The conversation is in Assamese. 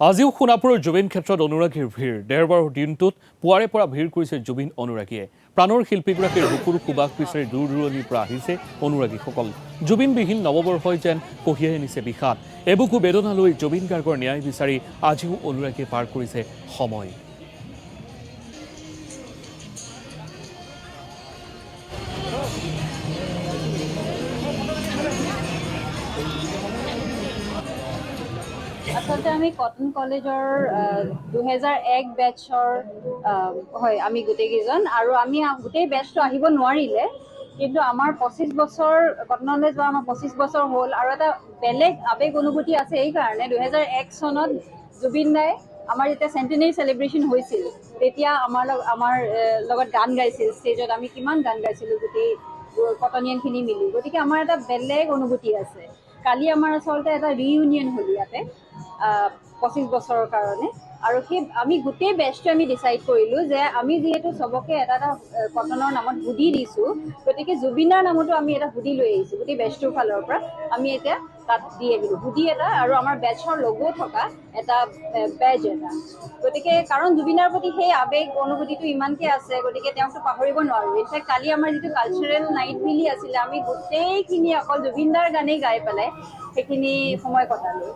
আজিও সোণাপুৰৰ জুবিন ক্ষেত্ৰত অনুৰাগীৰ ভিৰ দেওবাৰৰ দিনটোত পুৱাৰে পৰা ভিৰ কৰিছে জুবিন অনুৰাগীয়ে প্ৰাণৰ শিল্পীগৰাকীৰ বুকুৰ সুবাস বিচাৰি দূৰ দূৰণিৰ পৰা আহিছে অনুৰাগীসকল জুবিনবিহীন নৱবৰ্ষই যেন কঢ়িয়াই আনিছে বিষাদ এবুকু বেদনা লৈ জুবিন গাৰ্গৰ ন্যায় বিচাৰি আজিও অনুৰাগীয়ে পাৰ কৰিছে সময় আচলতে আমি কটন কলেজৰ 2001 বেটছৰ হয় আমি গোটেইকেইজন আৰু আমি গোটেই বেটছটো আহিব নোৱাৰিলে কিন্তু আমাৰ 25 বছৰ কটনলৈ যোৱা আমাৰ 25 বছৰ হ'ল আৰু এটা বেলেগ আৱেগ অনুভূতি আছে এইকাৰণে 2001 চনত জুবিন দাই আমাৰ যেতিয়া চেণ্টেনাৰী চেলিব্ৰেশ্যন হৈছিল তেতিয়া আমাৰ লগত গান গাইছিল ষ্টেজত আমি কিমান গান গাইছিলোঁ গোটেই কটনিয়ানখিনি মিলি গতিকে আমাৰ এটা বেলেগ অনুভূতি আছে কালি আমাৰ আচলতে এটা ৰিইউনিয়ন হ'ল ইয়াতে 25 বছৰৰ কাৰণে আৰু সেই আমি গোটেই বেটছটো আমি ডিচাইড কৰিলোঁ যে আমি যিহেতু চবকে এটা এটা কটনৰ নামত হুডি দিছোঁ গতিকে জুবিনৰ নামতো আমি এটা হুডি লৈ আহিছোঁ গোটেই বেটছটোৰ ফালৰ পৰা আমি এতিয়া তাত দি আহিলোঁ হুডি এটা আৰু আমাৰ বেটছৰ লগো থকা এটা বেজ এটা গতিকে কাৰণ জুবিনৰ প্ৰতি সেই আৱেগ অনুভূতিটো ইমানকৈ আছে গতিকে তেওঁকতো পাহৰিব নোৱাৰোঁ ইনফেক্ট কালি আমাৰ যিটো কালচাৰেল নাইট বুলি আছিলে আমি গোটেইখিনি অকল জুবিনদাৰ গানেই গাই পেলাই সেইখিনি সময় কটালোঁ